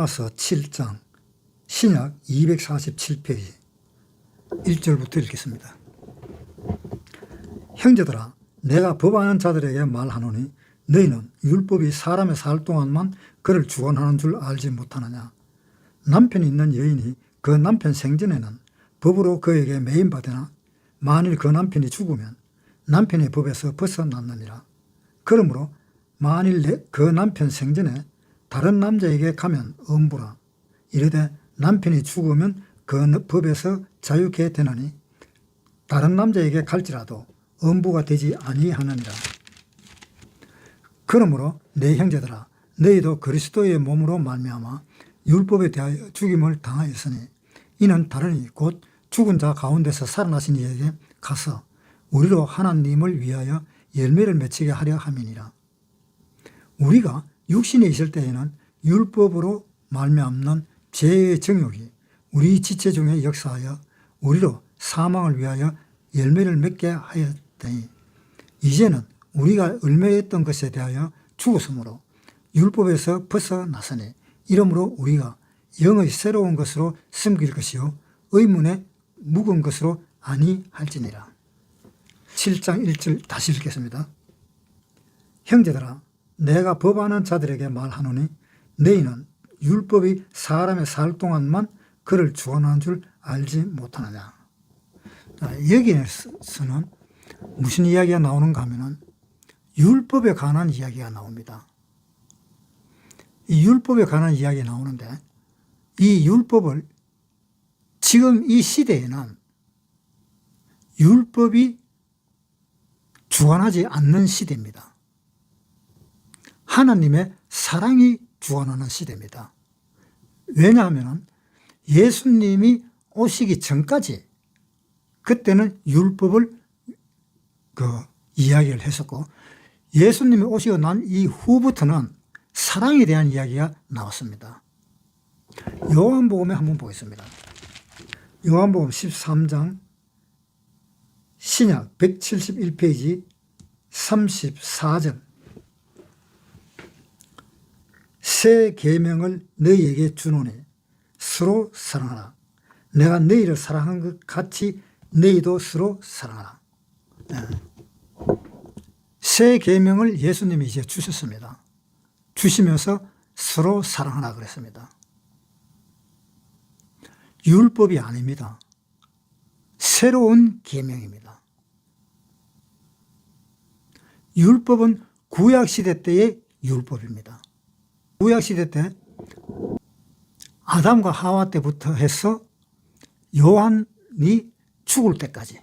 로마서 7장 신약 247페이지 1절부터 읽겠습니다. 형제들아, 내가 법하는 자들에게 말하노니 너희는 율법이 사람의 살 동안만 그를 주관하는 줄 알지 못하느냐. 남편이 있는 여인이 그 남편 생전에는 법으로 그에게 매인받으나 만일 그 남편이 죽으면 남편의 법에서 벗어났느니라. 그러므로 만일 그 남편 생전에 다른 남자에게 가면 엄부라. 이르되 남편이 죽으면 그 법에서 자유케 되나니 다른 남자에게 갈지라도 엄부가 되지 아니하느니라. 그러므로 내 형제들아, 너희도 그리스도의 몸으로 말미암아 율법에 대하여 죽임을 당하였으니 이는 다르니 곧 죽은 자 가운데서 살아나신 이에게 가서 우리로 하나님을 위하여 열매를 맺히게 하려 함이니라. 우리가 육신에 있을 때에는 율법으로 말미암는 죄의 정욕이 우리 지체 중에 역사하여 우리로 사망을 위하여 열매를 맺게 하였더니 이제는 우리가 얽매였던 것에 대하여 죽었으므로 율법에서 벗어났으니 이러므로 우리가 영의 새로운 것으로 섬길 것이요 의문에 묵은 것으로 아니할지니라. 7장 1절 다시 읽겠습니다. 형제들아, 내가 법하는 자들에게 말하노니 너희는 율법이 사람의 살 동안만 그를 주관하는 줄 알지 못하느냐. 여기에서는 무슨 이야기가 나오는가 하면은 율법에 관한 이야기가 나옵니다. 이 율법에 관한 이야기가 나오는데 이 율법을 지금 이 시대에는 율법이 주관하지 않는 시대입니다. 하나님의 사랑이 주관하는 시대입니다. 왜냐하면 예수님이 오시기 전까지 그때는 율법을 이야기를 했었고 예수님이 오시고 난 이후부터는 사랑에 대한 이야기가 나왔습니다. 요한복음에 한번 보겠습니다. 요한복음 13장 신약 171페이지 34절 새 계명을 너희에게 주노니 서로 사랑하라. 내가 너희를 사랑한 것 같이 너희도 서로 사랑하라. 새 계명을 예수님이 이제 주셨습니다. 주시면서 서로 사랑하라 그랬습니다. 율법이 아닙니다. 새로운 계명입니다. 율법은 구약시대 때의 율법입니다. 구약시대 때 아담과 하와 때부터 해서 요한이 죽을 때까지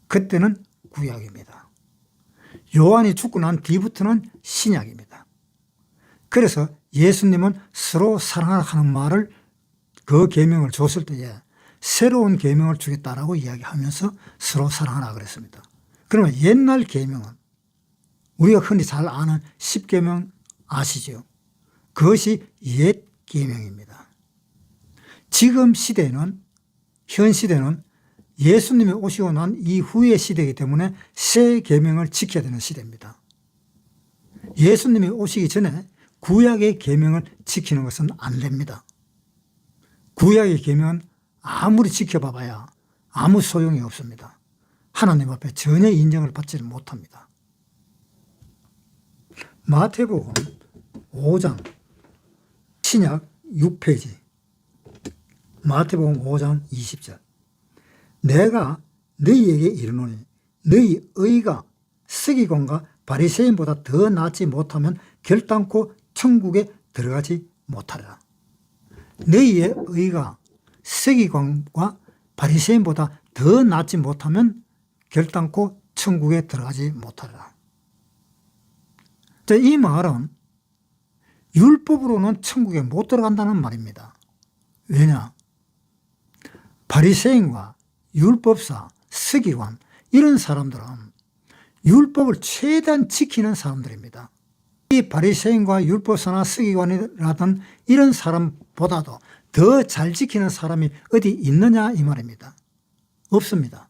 그때는 구약입니다. 요한이 죽고 난 뒤부터는 신약입니다. 그래서 예수님은 서로 사랑하라 하는 말을 그 계명을 줬을 때에 새로운 계명을 주겠다라고 이야기하면서 서로 사랑하라 그랬습니다. 그러면 옛날 계명은 우리가 흔히 잘 아는 10계명 아시죠? 그것이 옛 계명입니다. 지금 시대는 현 시대는 예수님이 오시고 난 이후의 시대이기 때문에 새 계명을 지켜야 되는 시대입니다. 예수님이 오시기 전에 구약의 계명을 지키는 것은 안 됩니다. 구약의 계명은 아무리 지켜봐봐야 아무 소용이 없습니다. 하나님 앞에 전혀 인정을 받지를 못합니다. 마태복음 5장 신약 6페이지 마태복음 5장 20절 내가 너희에게 이르노니 너희 의가 서기관과 바리새인보다 더 낫지 못하면 결단코 천국에 들어가지 못하리라. 너희의 의가 서기관과 바리새인보다 더 낫지 못하면 결단코 천국에 들어가지 못하리라. 이 말은 율법으로는 천국에 못 들어간다는 말입니다. 왜냐? 바리새인과 율법사, 서기관 이런 사람들은 율법을 최대한 지키는 사람들입니다. 이 바리새인과 율법사나 서기관이라든 이런 사람보다도 더 잘 지키는 사람이 어디 있느냐 이 말입니다. 없습니다.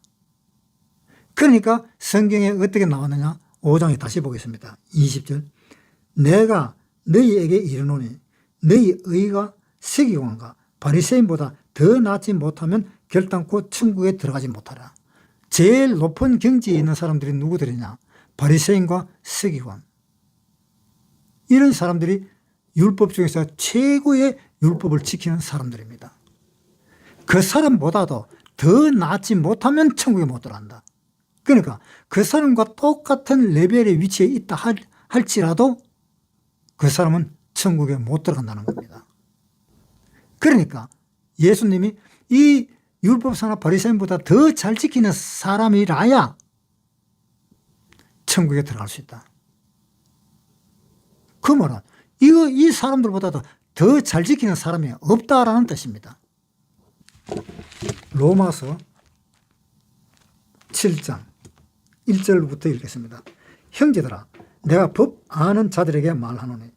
그러니까 성경에 어떻게 나왔느냐 5장에 다시 보겠습니다. 20절 내가 너희에게 이르노니 너희 의가 서기관과 바리새인보다 더 낫지 못하면 결단코 천국에 들어가지 못하라. 제일 높은 경지에 있는 사람들이 누구들이냐? 바리새인과 서기관. 이런 사람들이 율법 중에서 최고의 율법을 지키는 사람들입니다. 그 사람보다도 더 낫지 못하면 천국에 못 들어간다. 그러니까 그 사람과 똑같은 레벨의 위치에 있다 할지라도 그 사람은 천국에 못 들어간다는 겁니다. 그러니까 예수님이 이 율법사나 바리새인보다 더 잘 지키는 사람이라야 천국에 들어갈 수 있다. 그 말은 이 사람들보다도 더 잘 지키는 사람이 없다라는 뜻입니다. 로마서 7장 1절부터 읽겠습니다. 형제들아, 내가 법 아는 자들에게 말하노니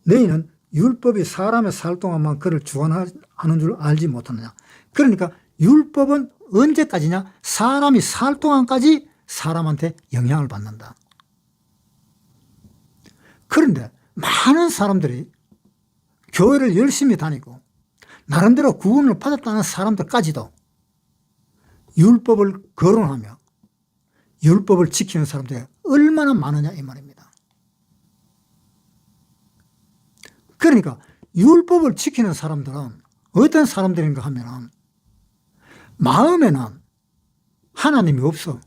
너희는 율법이 사람의 살 동안만 그를 주관하는 줄 알지 못하느냐. 그러니까 율법은 언제까지냐? 사람이 살 동안까지 사람한테 영향을 받는다. 그런데 많은 사람들이 교회를 열심히 다니고 나름대로 구원을 받았다는 사람들까지도 율법을 거론하며 율법을 지키는 사람들이 얼마나 많으냐 이 말입니다. 그러니까 율법을 지키는 사람들은 어떤 사람들인가 하면 마음에는 하나님이 없어.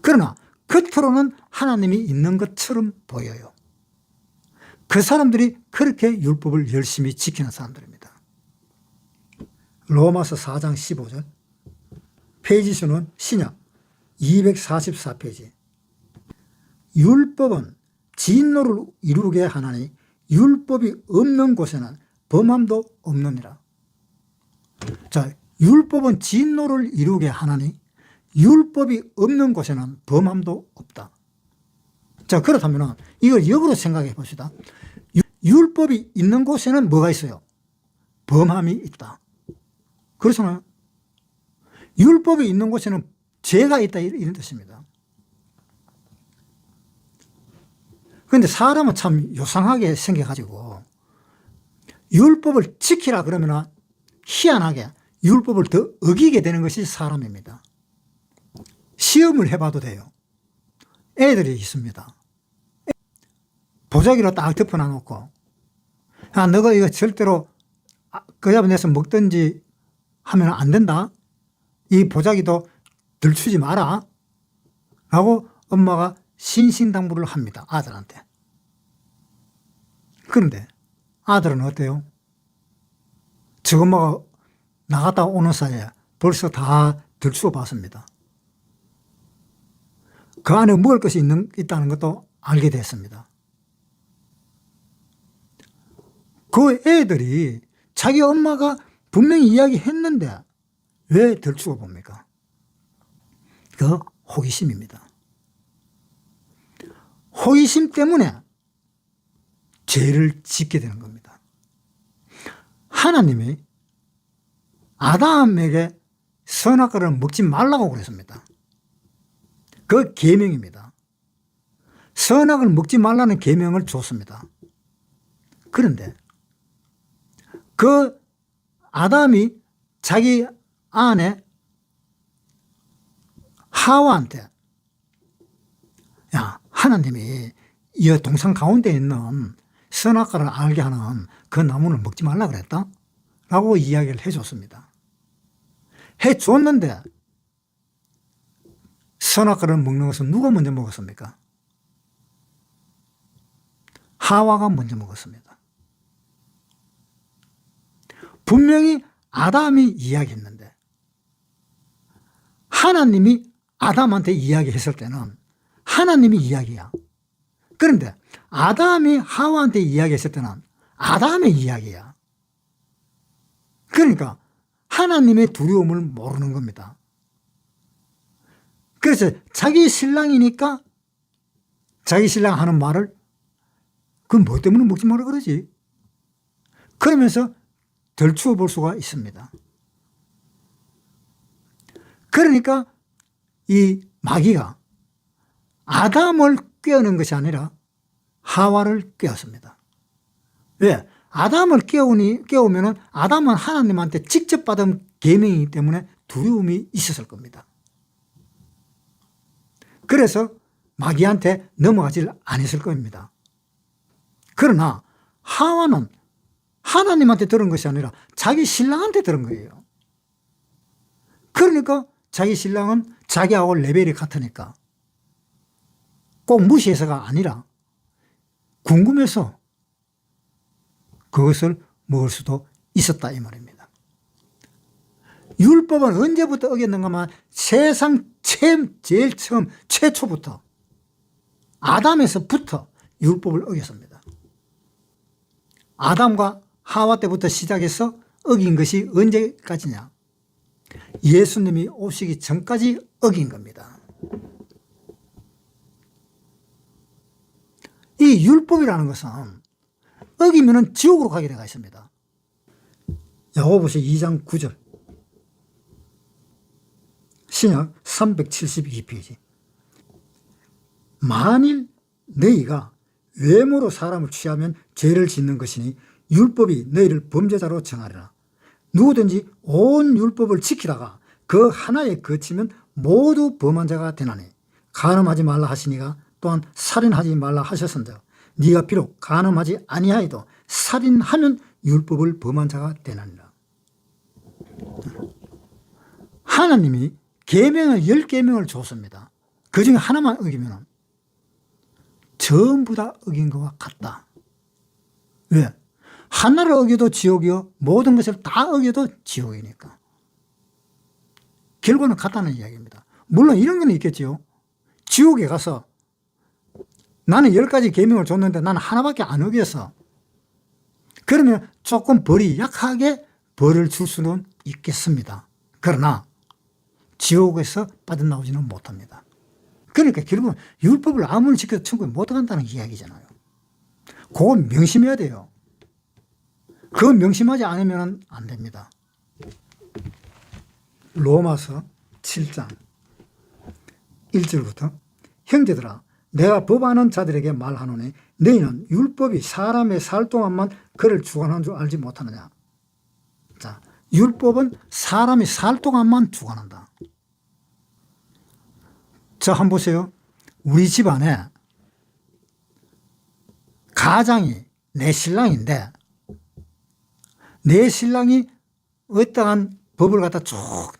그러나 겉으로는 하나님이 있는 것처럼 보여요. 그 사람들이 그렇게 율법을 열심히 지키는 사람들입니다. 로마서 4장 15절, 페이지 수는 신약 244페이지. 율법은 진노를 이루게 하나니 율법이 없는 곳에는 범함도 없느니라. 자, 율법은 진노를 이루게 하나니 율법이 없는 곳에는 범함도 없다. 자, 그렇다면 이걸 역으로 생각해 봅시다. 율법이 있는 곳에는 뭐가 있어요? 범함이 있다. 그렇잖아요. 율법이 있는 곳에는 죄가 있다 이런 뜻입니다. 그런데 사람은 참 요상하게 생겨가지고 율법을 지키라 그러면 희한하게 율법을 더 어기게 되는 것이 사람입니다. 시험을 해봐도 돼요. 애들이 있습니다. 보자기로 딱 덮어놔놓고, 야, 너가 이거 절대로 그 잡아내서 먹든지 하면 안 된다. 이 보자기도 들추지 마라. 라고 엄마가 신신당부를 합니다. 아들한테. 그런데 아들은 어때요? 저 엄마가 나갔다 오는 사이에 벌써 다 들추어 봤습니다. 그 안에 먹을 것이 있다는 것도 알게 됐습니다. 그 애들이 자기 엄마가 분명히 이야기했는데 왜 들추어 봅니까? 그 호기심입니다. 호기심 때문에 죄를 짓게 되는 겁니다. 하나님이 아담에게 선악과를 먹지 말라고 그랬습니다. 그 계명입니다. 선악을 먹지 말라는 계명을 줬습니다. 그런데 그 아담이 자기 아내 하와한테, 야, 하나님이 이 동산 가운데 있는 선악과를 알게 하는 그 나무는 먹지 말라 그랬다? 라고 이야기를 해줬습니다. 해줬는데 선악과를 먹는 것은 누가 먼저 먹었습니까? 하와가 먼저 먹었습니다. 분명히 아담이 이야기했는데 하나님이 아담한테 이야기했을 때는 하나님이 이야기야. 그런데 아담이 하와한테 이야기했을 때는 아담의 이야기야. 그러니까 하나님의 두려움을 모르는 겁니다. 그래서 자기 신랑이니까 자기 신랑 하는 말을 그건 뭐 때문에 먹지 마라 그러지? 그러면서 덜 추워 볼 수가 있습니다. 그러니까 이 마귀가 아담을 꾀어낸 것이 아니라 하와를 꾀었습니다. 왜? 아담을 깨우면은 아담은 하나님한테 직접 받은 계명이기 때문에 두려움이 있었을 겁니다. 그래서 마귀한테 넘어가질 않았을 겁니다. 그러나 하와는 하나님한테 들은 것이 아니라 자기 신랑한테 들은 거예요. 그러니까 자기 신랑은 자기하고 레벨이 같으니까 꼭 무시해서가 아니라 궁금해서 그것을 먹을 수도 있었다 이 말입니다. 율법은 언제부터 어겼는가만 세상 제일 처음 최초부터 아담에서부터 율법을 어겼습니다. 아담과 하와 때부터 시작해서 어긴 것이 언제까지냐? 예수님이 오시기 전까지 어긴 겁니다. 이 율법이라는 것은 어기면 지옥으로 가게 되어 있습니다. 야고보서 2장 9절 신약 372페이지 만일 너희가 외모로 사람을 취하면 죄를 짓는 것이니 율법이 너희를 범죄자로 정하리라. 누구든지 온 율법을 지키다가 그 하나에 거치면 모두 범한 자가 되나니 간음하지 말라 하시니가 또한 살인하지 말라 하셨은데 네가 비록 간음하지 아니하여도 살인하면 율법을 범한 자가 되나니라. 하나님이 계명을 10계명을 줬습니다. 그중에 하나만 어기면 전부 다 어긴 것과 같다. 왜? 하나를 어겨도 지옥이요 모든 것을 다 어겨도 지옥이니까. 결과는 같다는 이야기입니다. 물론 이런 건 있겠지요. 지옥에 가서 나는 10가지 계명을 줬는데 나는 하나밖에 안 어겼어. 그러면 조금 벌이 약하게 벌을 줄 수는 있겠습니다. 그러나 지옥에서 빠져나오지는 못합니다. 그러니까 결국은 율법을 아무리 지켜도 천국에 못 간다는 이야기잖아요. 그건 명심해야 돼요. 그건 명심하지 않으면 안 됩니다. 로마서 7장 1절부터 형제들아 내가 법아는 자들에게 말하노니 너희는 율법이 사람의 살 동안만 그를 주관하는 줄 알지 못하느냐. 자, 율법은 사람이 살 동안만 주관한다. 자, 한번 보세요. 우리 집안에 가장이 내 신랑인데 내 신랑이 어떠한 법을 갖다 쭉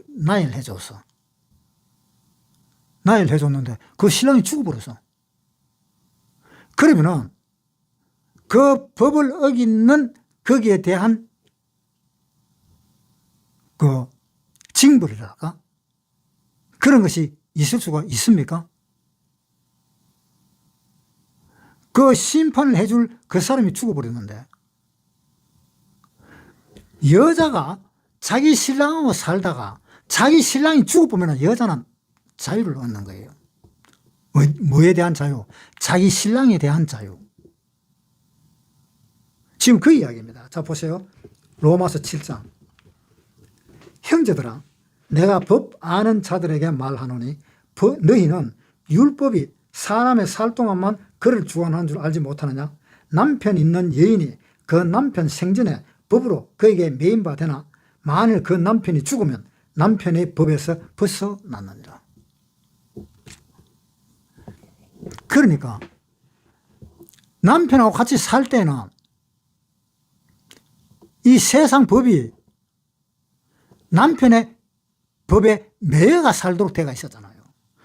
나열을 해줬어. 나열을 해줬는데 그 신랑이 죽어버렸어. 그러면은 그 법을 어기는 거기에 대한 그 징벌이랄까? 그런 것이 있을 수가 있습니까? 그 심판을 해줄 그 사람이 죽어버렸는데 여자가 자기 신랑하고 살다가 자기 신랑이 죽어보면 여자는 자유를 얻는 거예요. 뭐에 대한 자유? 자기 신랑에 대한 자유. 지금 그 이야기입니다. 자, 보세요. 로마서 7장. 형제들아, 내가 법 아는 자들에게 말하노니 너희는 율법이 사람의 살 동안만 그를 주관하는 줄 알지 못하느냐? 남편 있는 여인이 그 남편 생전에 법으로 그에게 매인바 되나? 만일 그 남편이 죽으면 남편의 법에서 벗어났느니라. 그러니까 남편하고 같이 살 때는 이 세상 법이 남편의 법에 매여가 살도록 되어 있었잖아요.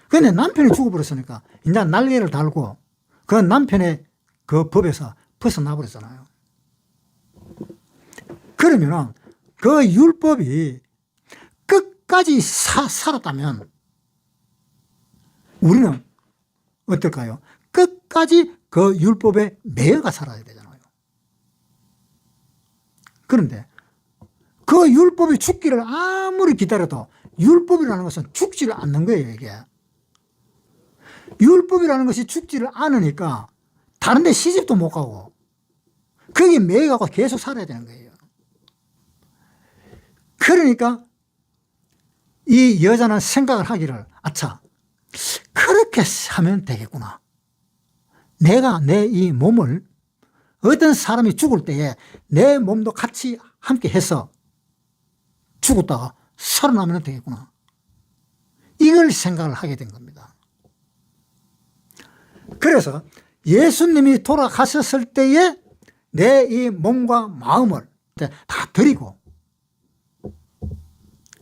그런데 남편이 죽어버렸으니까 이제 날개를 달고 그 남편의 그 법에서 벗어나 버렸잖아요. 그러면 그 율법이 끝까지 살았다면 우리는 어떨까요? 끝까지 그 율법에 매여가 살아야 되잖아요. 그런데 그 율법이 죽기를 아무리 기다려도 율법이라는 것은 죽지를 않는 거예요, 이게. 율법이라는 것이 죽지를 않으니까 다른 데 시집도 못 가고 거기에 매여가고 계속 살아야 되는 거예요. 그러니까 이 여자는 생각을 하기를 아차, 그렇게 하면 되겠구나. 내가 내 이 몸을 어떤 사람이 죽을 때에 내 몸도 같이 함께 해서 죽었다가 살아나면 되겠구나. 이걸 생각을 하게 된 겁니다. 그래서 예수님이 돌아가셨을 때에 내 이 몸과 마음을 다 드리고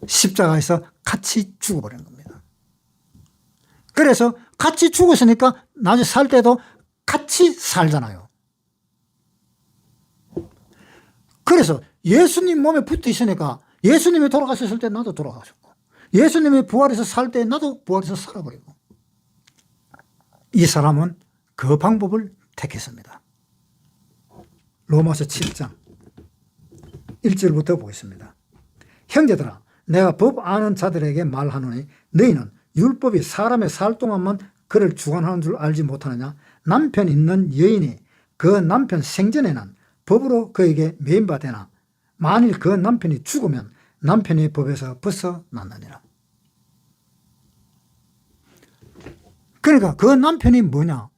십자가에서 같이 죽어버린 겁니다. 그래서 같이 죽었으니까 나중에 살 때도 같이 살잖아요. 그래서 예수님 몸에 붙어 있으니까 예수님이 돌아가셨을 때 나도 돌아가셨고, 예수님이 부활해서 살 때 나도 부활해서 살아버리고, 이 사람은 그 방법을 택했습니다. 로마서 7장 1절부터 보겠습니다. 형제들아, 내가 법 아는 자들에게 말하노니 너희는 율법이 사람의 살 동안만 그를 주관하는 줄 알지 못하느냐. 남편 있는 여인이 그 남편 생전에는 법으로 그에게 매인바되나 만일 그 남편이 죽으면 남편이 법에서 벗어났느니라. 그러니까 그 남편이 뭐냐?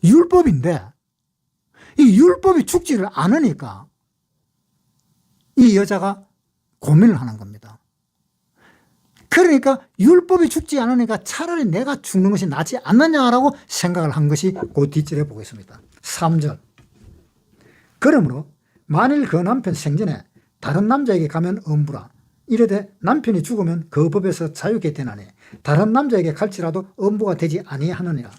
율법인데 이 율법이 죽지를 않으니까 이 여자가 고민을 하는 겁니다. 그러니까 율법이 죽지 않으니까 차라리 내가 죽는 것이 낫지 않느냐라고 생각을 한 것이 그 뒷절에 보겠습니다. 3절. 그러므로 만일 그 남편 생전에 다른 남자에게 가면 엄부라. 이르되 남편이 죽으면 그 법에서 자유케 되나니 다른 남자에게 갈지라도 엄부가 되지 아니하느니라.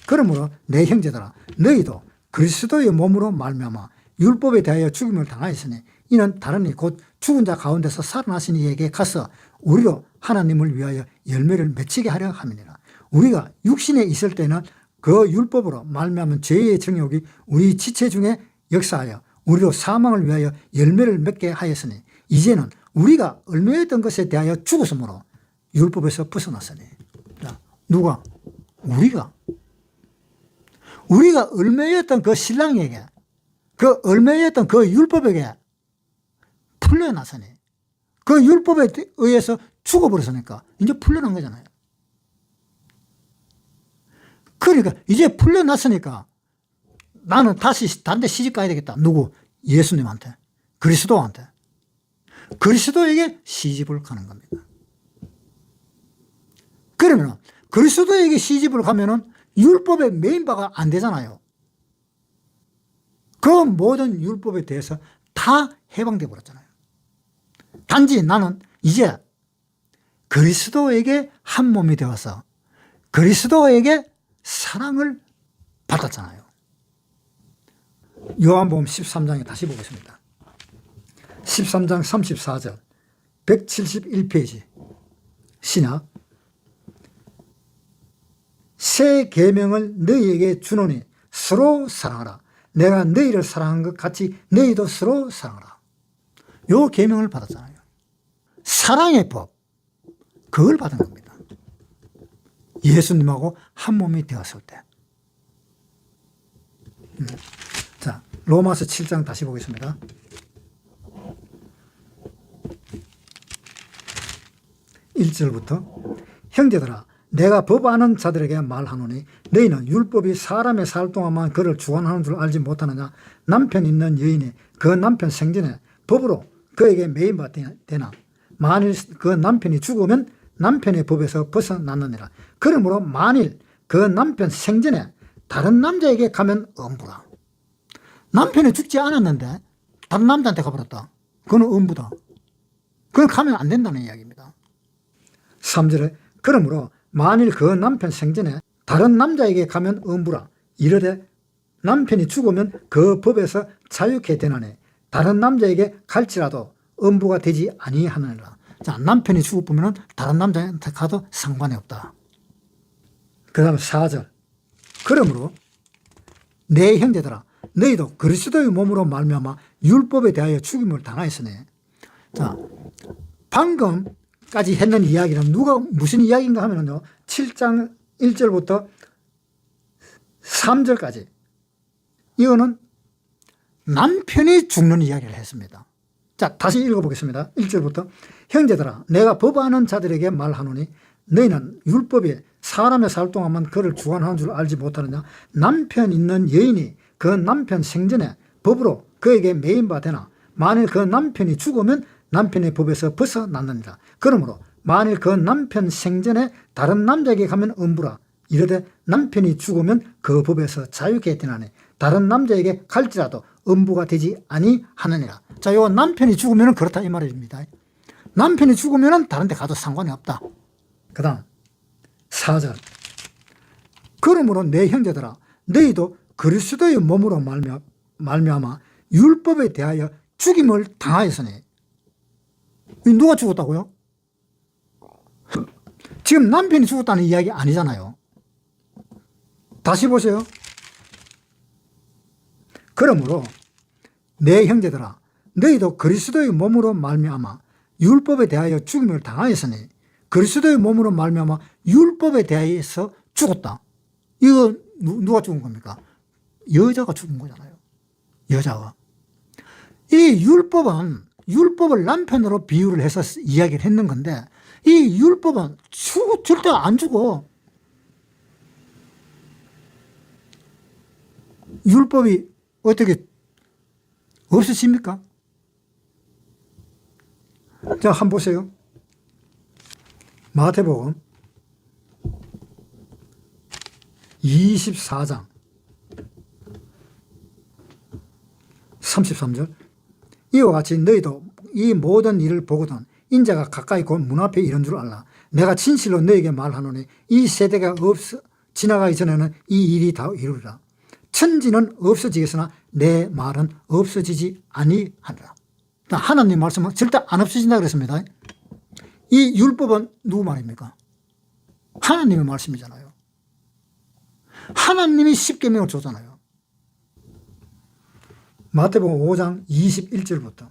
그러므로 내 형제들아, 너희도 그리스도의 몸으로 말미암아 율법에 대하여 죽임을 당하였으니 이는 다른이 곧 죽은 자 가운데서 살아나신 이에게 가서 우리로 하나님을 위하여 열매를 맺히게 하려 함이니라. 우리가 육신에 있을 때는 그 율법으로 말미암은 죄의 정욕이 우리 지체 중에 역사하여 우리로 사망을 위하여 열매를 맺게 하였으니 이제는 우리가 얽매였던 것에 대하여 죽었으므로 율법에서 벗어났으니. 자, 누가? 우리가 얽매였던 그 신랑에게, 그 얽매였던 그 율법에게 풀려났으니, 그 율법에 의해서 죽어버렸으니까 이제 풀려난 거잖아요. 그러니까 이제 풀려났으니까 나는 다시 다른 데 시집 가야 되겠다. 누구? 예수님한테, 그리스도한테. 그리스도에게 시집을 가는 겁니다. 그러면 그리스도에게 시집을 가면은 율법의 메인바가 안 되잖아요. 그 모든 율법에 대해서 다 해방돼 버렸잖아요. 단지 나는 이제 그리스도에게 한 몸이 되어서 그리스도에게 사랑을 받았잖아요. 요한복음 13장에 다시 보겠습니다. 13장 34절 171페이지 신약. 새 계명을 너희에게 주노니 서로 사랑하라. 내가 너희를 사랑한 것 같이 너희도 서로 사랑하라. 요 계명을 받았잖아요. 사랑의 법, 그걸 받은 겁니다. 예수님하고 한 몸이 되었을 때. 자, 로마서 7장 다시 보겠습니다. 1절부터 형제들아, 내가 법 아는 자들에게 말하노니 너희는 율법이 사람의 살 동안만 그를 주관하는 줄 알지 못하느냐. 남편 있는 여인이 그 남편 생전에 법으로 그에게 매인바되나 만일 그 남편이 죽으면 남편의 법에서 벗어났느니라. 그러므로 만일 그 남편 생전에 다른 남자에게 가면 엄부라. 남편이 죽지 않았는데 다른 남자한테 가버렸다. 그건 엄부다. 그건 가면 안 된다는 이야기입니다. 3절에 그러므로 만일 그 남편 생전에 다른 남자에게 가면 엄부라. 이르되 남편이 죽으면 그 법에서 자유케 되나니 다른 남자에게 갈지라도 엄부가 되지 아니하느니라. 자, 남편이 죽어보면 다른 남자한테 가도 상관이 없다. 그 다음 4절. 그러므로 내 형제들아, 너희도 그리스도의 몸으로 말미암아 율법에 대하여 죽임을 당하였으니. 자, 방금까지 했는 이야기는 누가 무슨 이야기인가 하면요, 7장 1절부터 3절까지 이거는 남편이 죽는 이야기를 했습니다. 자, 다시 읽어보겠습니다. 1절부터 형제들아, 내가 법 아는 자들에게 말하노니 너희는 율법이 사람의 살 동안만 그를 주관하는 줄 알지 못하느냐. 남편 있는 여인이 그 남편 생전에 법으로 그에게 매인바 되나 만일 그 남편이 죽으면 남편의 법에서 벗어났느니라. 그러므로 만일 그 남편 생전에 다른 남자에게 가면 음부라. 이르되 남편이 죽으면 그 법에서 자유케 되나니 다른 남자에게 갈지라도 음부가 되지 아니하느니라. 자, 요 남편이 죽으면 그렇다 이 말입니다. 남편이 죽으면 다른 데 가도 상관이 없다. 그 다음 4절. 그러므로 내 형제들아 너희도 그리스도의 몸으로 말미암아 율법에 대하여 죽임을 당하였으니. 누가 죽었다고요? 지금 남편이 죽었다는 이야기 아니잖아요. 다시 보세요. 그러므로 내 형제들아 너희도 그리스도의 몸으로 말미암아 율법에 대하여 죽임을 당하였으니. 그리스도의 몸으로 말미암아 율법에 대하여서 죽었다. 이거 누가 죽은 겁니까? 여자가 죽은 거잖아요. 여자가. 이 율법을 남편으로 비유를 해서 이야기를 했는 건데 이 율법은 절대 안 죽어. 율법이 어떻게 없어집니까? 자, 한번 보세요. 마태복음 24장 33절. 이와 같이 너희도 이 모든 일을 보거든 인자가 가까이 곧 문 앞에 이른 줄 알라. 내가 진실로 너에게 말하노니 이 세대가 지나가기 전에는 이 일이 다 이루리라. 천지는 없어지겠으나 내 말은 없어지지 아니하리라. 하나님 말씀은 절대 안 없어진다 그랬습니다. 이 율법은 누구 말입니까? 하나님의 말씀이잖아요. 하나님이 십계명을 줬잖아요. 마태복음 5장 21절부터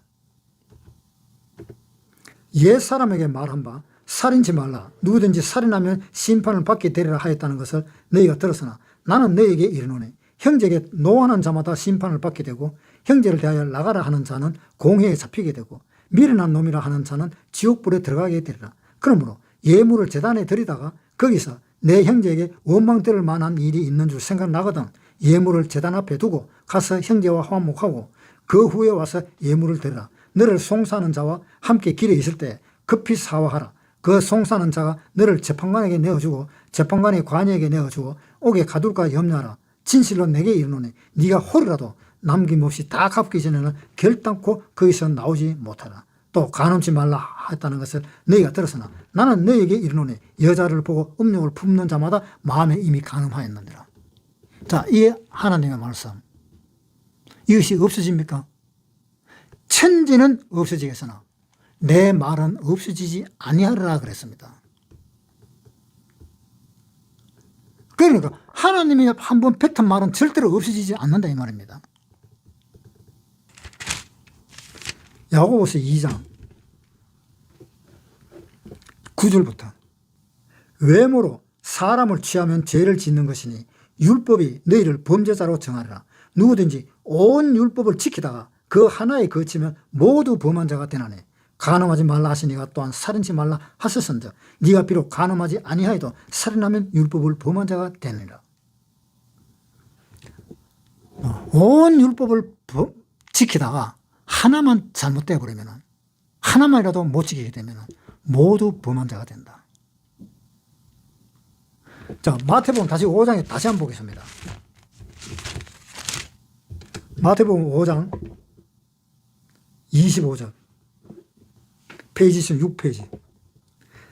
옛 사람에게 말한 바 살인치 말라. 누구든지 살인하면 심판을 받게 되리라 하였다는 것을 너희가 들었으나 나는 너희에게 이르노니 형제에게 노하는 자마다 심판을 받게 되고 형제를 대하여 나가라 하는 자는 공회에 잡히게 되고 미련한 놈이라 하는 자는 지옥불에 들어가게 되리라. 그러므로 예물을 제단에 드리다가 거기서 내 형제에게 원망될 만한 일이 있는 줄 생각나거든 예물을 제단 앞에 두고 가서 형제와 화목하고 그 후에 와서 예물을 드리라. 너를 송사하는 자와 함께 길에 있을 때 급히 사화하라. 그 송사하는 자가 너를 재판관에게 내어주고 재판관이 관이에게 내어주고 옥에 가둘까 염려하라. 진실로 내게 이르노니 네가 홀이라도 남김없이 다 갚기 전에는 결단코 거기서 나오지 못하라. 또 간음치 말라 했다는 것을 너희가 들었으나 나는 너희에게 이르노니 여자를 보고 음욕을 품는 자마다 마음에 이미 간음하였느니라. 자, 이 하나님의 말씀 이것이 없어집니까? 천지는 없어지겠으나 내 말은 없어지지 아니하리라 그랬습니다. 그러니까 하나님이 한번 뱉은 말은 절대로 없어지지 않는다 이 말입니다. 야고보서 2장 9절부터 외모로 사람을 취하면 죄를 짓는 것이니 율법이 너희를 범죄자로 정하리라. 누구든지 온 율법을 지키다가 그 하나에 거치면 모두 범한 자가 되나니 간음하지 말라 하시니가 또한 살인치 말라 하셨은즉 네가 비록 간음하지 아니하여도 살인하면 율법을 범한 자가 되느니라. 온 율법을 지키다가 하나만 잘못되어 버리면 하나만이라도 못 지키게 되면 모두 범한 자가 된다. 자, 마태복음 다시 5장에 다시 한번 보겠습니다. 마태복음 5장 25절 페이지 6페이지.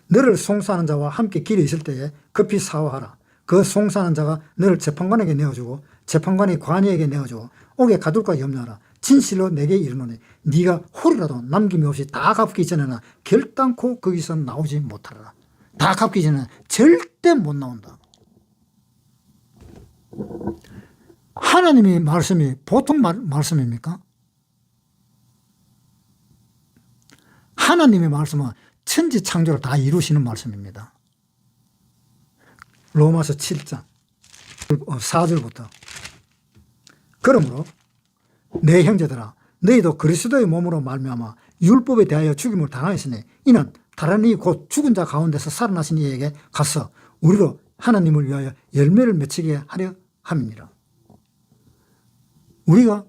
너를 송사하는 자와 함께 길에 있을 때에 급히 사화하라. 그 송사하는 자가 너를 재판관에게 내어주고 재판관이 관이에게 내어주고 옥에 가둘까 염려하라. 진실로 내게 이르노니 네가 홀이라도 남김이 없이 다 갚기 전에는 결단코 거기서 나오지 못하라. 다 갚기 전에는 절대 못 나온다. 하나님의 말씀이 보통 말씀입니까? 하나님의 말씀은 천지 창조를 다 이루시는 말씀입니다. 로마서 7장 4절부터 그러므로 내 형제들아 너희도 그리스도의 몸으로 말미암아 율법에 대하여 죽임을 당하였으니 이는 다른 이 곧 죽은 자 가운데서 살아나신 이에게 가서 우리로 하나님을 위하여 열매를 맺히게 하려 함이니라. 우리가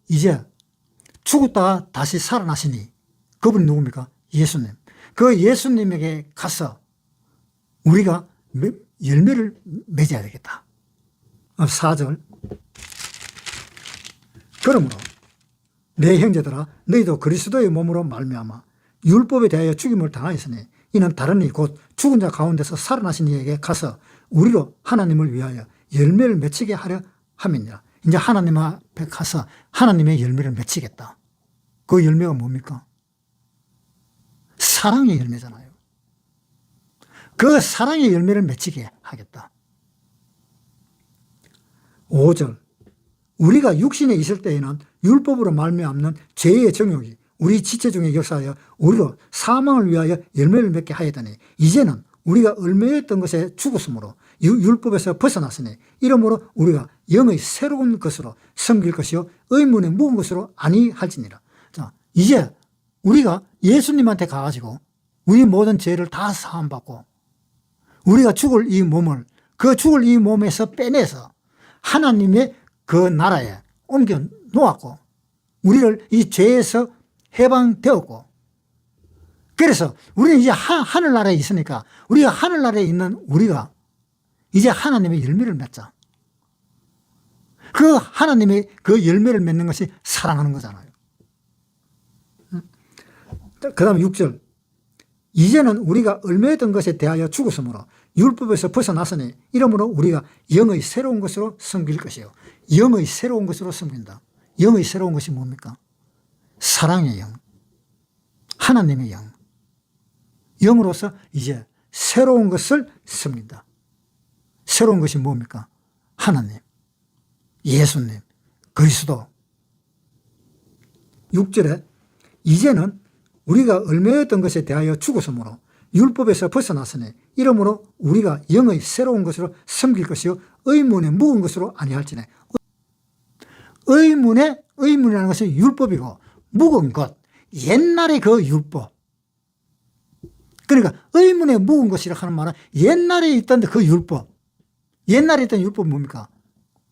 이제 죽었다가 다시 살아나시니 그분이 누굽니까? 예수님. 그 예수님에게 가서 우리가 열매를 맺어야 되겠다. 4절. 그러므로 내 형제들아 너희도 그리스도의 몸으로 말미암아 율법에 대하여 죽임을 당하였으니 이는 다른 이 곧 죽은 자 가운데서 살아나신 이에게 가서 우리로 하나님을 위하여 열매를 맺히게 하려 함이니라. 이제 하나님 앞에 가서 하나님의 열매를 맺히겠다. 그 열매가 뭡니까? 사랑의 열매잖아요. 그 사랑의 열매를 맺히게 하겠다. 5절. 우리가 육신에 있을 때에는 율법으로 말미암는 죄의 정욕이 우리 지체 중에 역사하여 우리로 사망을 위하여 열매를 맺게 하였더니 이제는 우리가 얽매였던 것에 죽었으므로 율법에서 벗어났으니 이러므로 우리가 영의 새로운 것으로 섬길 것이요 의문에 묵은 것으로 아니할지니라. 자, 이제 우리가 예수님한테 가가지고 우리 모든 죄를 다 사함받고 우리가 죽을 이 몸을 그 죽을 이 몸에서 빼내서 하나님의 그 나라에 옮겨 놓았고 우리를 이 죄에서 해방되었고 그래서 우리는 이제 하늘나라에 있으니까 우리가 하늘나라에 있는 우리가 이제 하나님의 열매를 맺자. 그 하나님의 그 열매를 맺는 것이 사랑하는 거잖아요. 그 다음 6절. 이제는 우리가 얽매였던 것에 대하여 죽었으므로 율법에서 벗어났으니 이러므로 우리가 영의 새로운 것으로 섬길 것이요. 영의 새로운 것으로 섬긴다. 영의 새로운 것이 뭡니까? 사랑의 영, 하나님의 영. 영으로서 이제 새로운 것을 섬긴다. 새로운 것이 뭡니까? 하나님, 예수님, 그리스도. 6절에 이제는 우리가 얽매였던 것에 대하여 죽었으므로 율법에서 벗어났으니 이러므로 우리가 영의 새로운 것으로 섬길 것이요 의문에 묵은 것으로 아니할지니. 의문이라는 것은 율법이고 묵은 것, 옛날의 그 율법. 그러니까 의문에 묵은 것이라 하는 말은 옛날에 있던 그 율법. 옛날에 있던 율법이 뭡니까?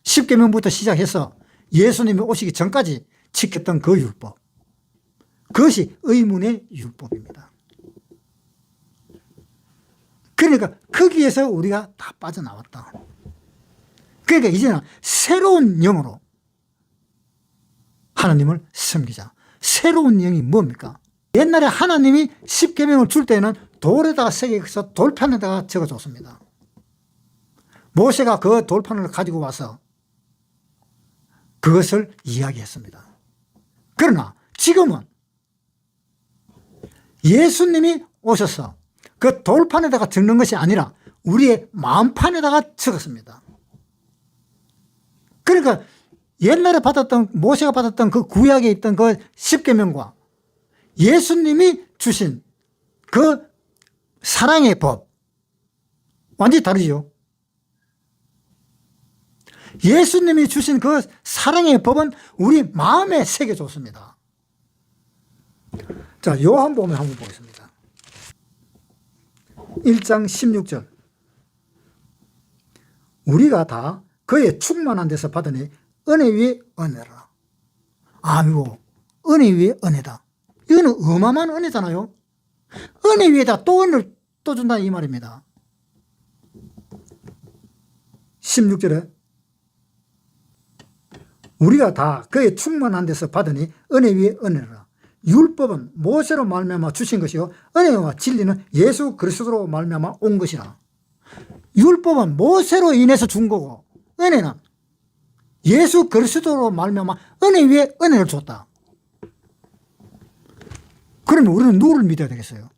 10계명부터 시작해서 예수님이 오시기 전까지 지켰던 그 율법. 그것이 의문의 율법입니다. 그러니까 거기에서 우리가 다 빠져나왔다. 그러니까 이제는 새로운 영으로 하나님을 섬기자. 새로운 영이 뭡니까? 옛날에 하나님이 10계명을 줄 때는 돌에다가 새겨서 돌판에다가 적어줬습니다. 모세가 그 돌판을 가지고 와서 그것을 이야기했습니다. 그러나 지금은 예수님이 오셔서 그 돌판에다가 적는 것이 아니라 우리의 마음판에다가 적었습니다. 그러니까 옛날에 받았던 모세가 받았던 그 구약에 있던 그 10계명과 예수님이 주신 그 사랑의 법 완전히 다르죠. 예수님이 주신 그 사랑의 법은 우리 마음에 새겨줬습니다. 자, 요한복음 한번 보겠습니다. 1장 16절. 우리가 다 그의 충만한 데서 받으니 은혜 위에 은혜라. 아이고, 은혜 위에 은혜다. 이거는 어마어마한 은혜잖아요. 은혜 위에다 또 은혜를 또 준다 이 말입니다. 16절에 우리가 다 그의 충만한 데서 받으니 은혜 위에 은혜라. 율법은 모세로 말미암아 주신 것이요 은혜와 진리는 예수 그리스도로 말미암아 온 것이라. 율법은 모세로 인해서 준 거고 은혜는 예수 그리스도로 말미암아 은혜 위에 은혜를 줬다. 그러면 우리는 누구를 믿어야 되겠어요?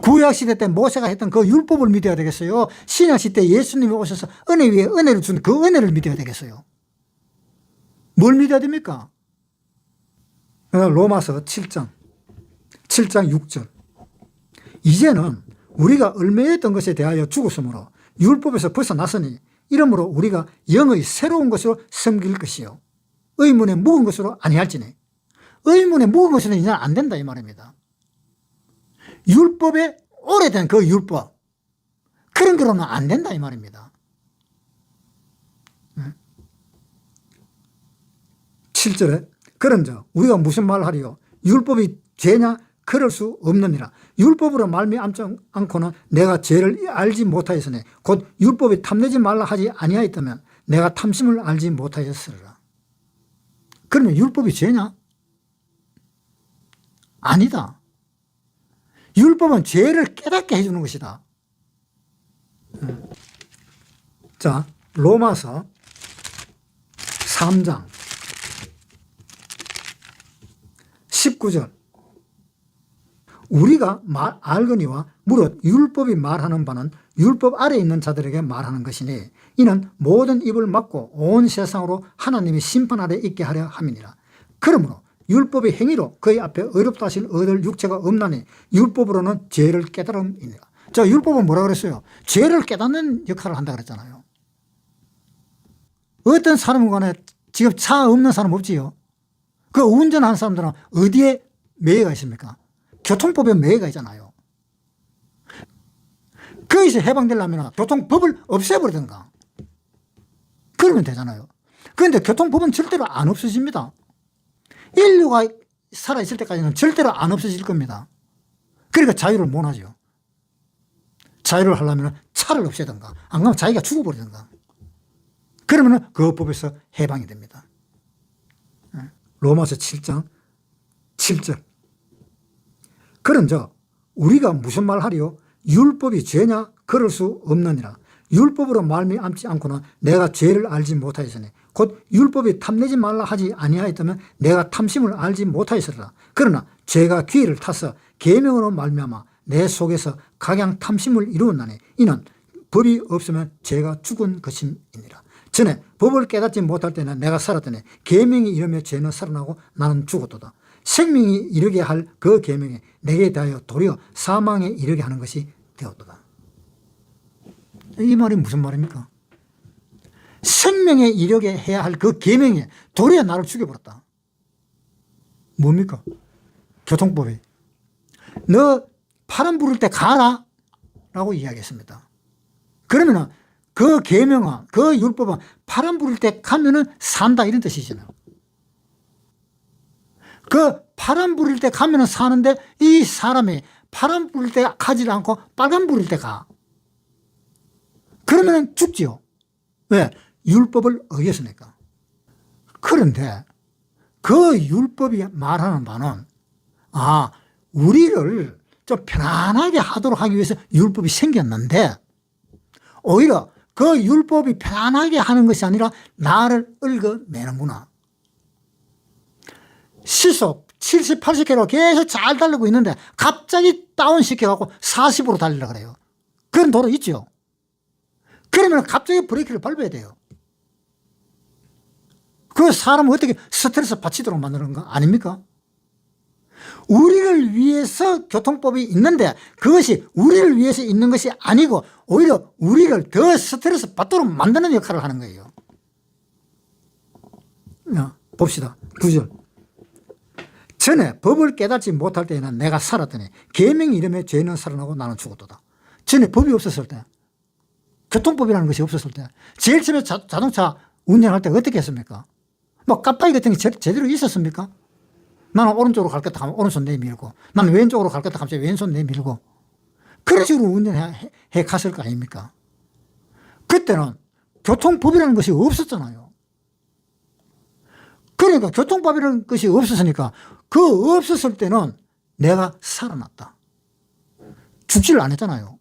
구약시대 때 모세가 했던 그 율법을 믿어야 되겠어요? 신약시대 예수님이 오셔서 은혜 위에 은혜를 준 그 은혜를 믿어야 되겠어요? 뭘 믿어야 됩니까? 로마서 7장 6절. 이제는 우리가 얽매였던 것에 대하여 죽었으므로 율법에서 벗어났으니 이러므로 우리가 영의 새로운 것으로 섬길 것이요 의문에 묵은 것으로 아니할지니. 의문에 묵은 것으로는 이제는 안 된다 이 말입니다. 율법에 오래된 그 율법 그런 거로는 안 된다 이 말입니다. 7절에 그런즉 우리가 무슨 말을 하리요? 율법이 죄냐? 그럴 수 없느니라. 율법으로 말미암지 않고는 내가 죄를 알지 못하였으니 곧 율법이 탐내지 말라 하지 아니하였다면 내가 탐심을 알지 못하였으리라. 그러면 율법이 죄냐? 아니다. 율법은 죄를 깨닫게 해주는 것이다. 자, 로마서 3장 19절 우리가 알거니와 무릇 율법이 말하는 바는 율법 아래에 있는 자들에게 말하는 것이니 이는 모든 입을 막고 온 세상으로 하나님이 심판 아래 있게 하려 함이니라. 그러므로 율법의 행위로 그의 앞에 의롭다 하신 얻을 육체가 없나니 율법으로는 죄를 깨달음이니라. 자, 율법은 뭐라 그랬어요? 죄를 깨닫는 역할을 한다 그랬잖아요. 어떤 사람 간에 지금 차 없는 사람 없지요? 그 운전하는 사람들은 어디에 매여가 있습니까? 교통법에 매여가 있잖아요. 거기서 해방되려면 교통법을 없애버리든가 그러면 되잖아요. 그런데 교통법은 절대로 안 없어집니다. 인류가 살아있을 때까지는 절대로 안 없어질 겁니다. 그러니까 자유를 못 하죠. 자유를 하려면 차를 없애든가 안 그러면 자기가 죽어버리든가 그러면 그 법에서 해방이 됩니다. 로마서 7장 7절 그런즉 우리가 무슨 말 하리요? 율법이 죄냐? 그럴 수 없느니라. 율법으로 말미암지 않고는 내가 죄를 알지 못하였으니 곧 율법이 탐내지 말라 하지 아니하였다면 내가 탐심을 알지 못하였으리라. 그러나 죄가 기회를 타서 계명으로 말미암아 내 속에서 각양 탐심을 이루었나니 이는 법이 없으면 죄가 죽은 것임이니라. 전에 법을 깨닫지 못할 때는 내가 살았더니 계명이 이르며 죄는 살아나고 나는 죽었도다. 생명이 이르게 할 그 계명에 내게 대하여 도리어 사망에 이르게 하는 것이 되었도다. 이 말이 무슨 말입니까? 생명에 이르게 해야 할 그 계명에 도리어 나를 죽여버렸다. 뭡니까? 교통법이 너 파란 불을 때 가라 라고 이야기했습니다. 그러면 그 계명은 그 율법은 파란 불을 때 가면은 산다 이런 뜻이잖아요. 그 파란 불일 때 가면은 사는데 이 사람이 파란 불일 때 가지 않고 빨간 불일 때 가. 그러면 죽지요. 왜? 율법을 어겼으니까. 그런데 그 율법이 말하는 바는 우리를 좀 편안하게 하도록 하기 위해서 율법이 생겼는데 오히려 그 율법이 편안하게 하는 것이 아니라 나를 얽어매는구나. 시속 70, 80km 계속 잘 달리고 있는데 갑자기 다운시켜갖고 40으로 달리려고 그래요. 그런 도로 있죠. 그러면 갑자기 브레이크를 밟아야 돼요. 그 사람은 어떻게 스트레스 받치도록 만드는 거 아닙니까? 우리를 위해서 교통법이 있는데 그것이 우리를 위해서 있는 것이 아니고 오히려 우리를 더 스트레스 받도록 만드는 역할을 하는 거예요. 봅시다. 9절. 전에 법을 깨닫지 못할 때에는 내가 살았더니 계명이 이름에 죄는 살아나고 나는 죽었도다. 전에 법이 없었을 때, 교통법이라는 것이 없었을 때 제일 처음에 자동차 운전할 때 어떻게 했습니까? 뭐 깜빡이 같은 게 제대로 있었습니까? 나는 오른쪽으로 갈 거다 하면 오른손 내밀고 나는 왼쪽으로 갈 거다 하면 왼손 내밀고 그런 식으로 운전해 갔을 거 아닙니까? 그때는 교통법이라는 것이 없었잖아요. 그러니까 교통법이라는 것이 없었으니까 그 없었을 때는 내가 살아났다. 죽지를 않았잖아요.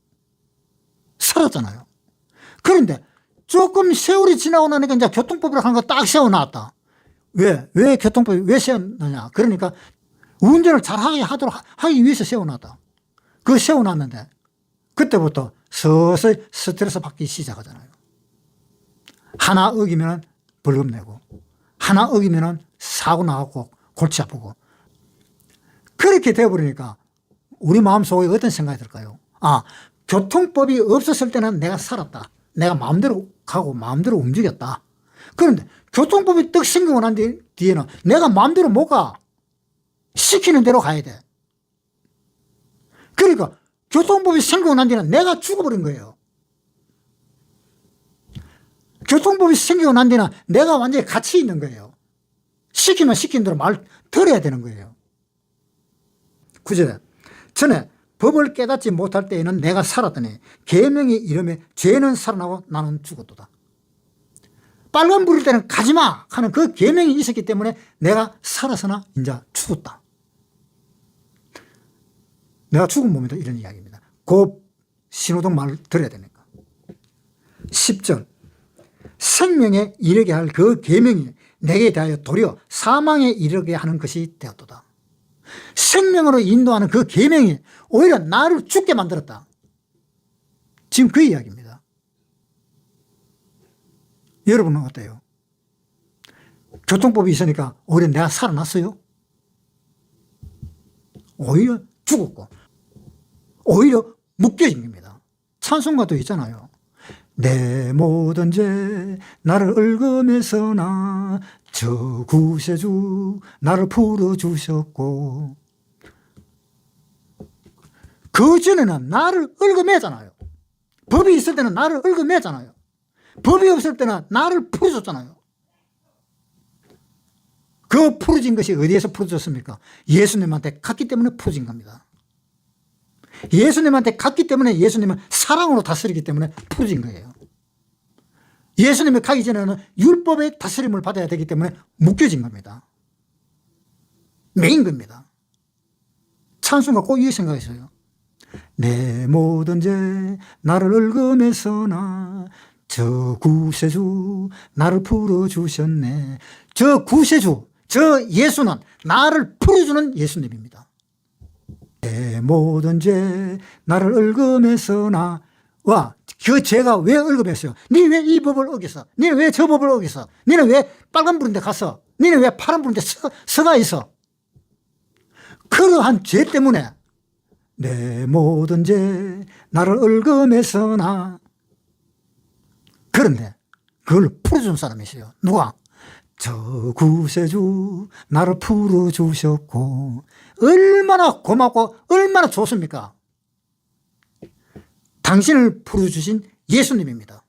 살았잖아요. 그런데 조금 세월이 지나고 나니까 이제 교통법이라고 하는 거 딱 세워놨다. 왜 교통법이 왜 세워놨냐? 그러니까 운전을 잘하게 하기 위해서 세워놨다. 그거 세워놨는데 그때부터 서서히 스트레스 받기 시작하잖아요. 하나 어기면 벌금 내고 하나 어기면 사고 나고 골치 아프고 그렇게 되어버리니까 우리 마음속에 어떤 생각이 들까요? 교통법이 없었을 때는 내가 살았다. 내가 마음대로 가고 마음대로 움직였다. 그런데 교통법이 떡 생기고 난 뒤에는 내가 마음대로 못 가. 시키는 대로 가야 돼. 그러니까 교통법이 생기고 난 뒤에는 내가 죽어버린 거예요. 교통법이 생기고 난 뒤는 내가 완전히 갇혀 있는 거예요. 시키면 시킨 대로 말 들어야 되는 거예요. 9절에 전에 법을 깨닫지 못할 때에는 내가 살았더니 계명이 이름에 죄는 살아나고 나는 죽었도다. 빨간 불일 때는 가지마 하는 그 계명이 있었기 때문에 내가 살아서나 이제 죽었다. 내가 죽은 몸이다 이런 이야기입니다. 그 신호등 말을 들어야 되니까. 10절 생명에 이르게 할 그 계명이 내게 대하여 도리어 사망에 이르게 하는 것이 되었도다. 생명으로 인도하는 그 계명이 오히려 나를 죽게 만들었다. 지금 그 이야기입니다. 여러분은 어때요? 교통법이 있으니까 오히려 내가 살아났어요? 오히려 죽었고 오히려 묶여진 겁니다. 찬송가도 있잖아요. 내 모든 죄 나를 얽음에서나 저 구세주 나를 풀어주셨고, 그 전에는 나를 얽음했잖아요. 법이 있을 때는 나를 얽음했잖아요. 법이 없을 때는 나를 풀어줬잖아요. 그 풀어진 것이 어디에서 풀어졌습니까? 예수님한테 갔기 때문에 풀어진 겁니다. 예수님한테 갔기 때문에 예수님은 사랑으로 다스리기 때문에 풀어진 거예요. 예수님이 가기 전에는 율법의 다스림을 받아야 되기 때문에 묶여진 겁니다. 매인 겁니다. 찬송가 꼭 이 생각했어요. 내 모든 죄 나를 얽음에서나 저 구세주 나를 풀어주셨네. 저 구세주, 저 예수는 나를 풀어주는 예수님입니다. 내 모든 죄 나를 얽음에서나 와, 그 죄가 왜 얽음했어요? 니는 왜 이 법을 어겼어? 니는 왜 저 법을 어겼어? 니는 왜 빨간불인데 갔어? 니는 왜 파란불인데 서가 있어? 그러한 죄 때문에 내 모든 죄 나를 얽음했으나, 그런데 그걸 풀어준 사람이 있어요. 누가? 저 구세주 나를 풀어주셨고. 얼마나 고맙고 얼마나 좋습니까? 당신을 풀어주신 예수님입니다.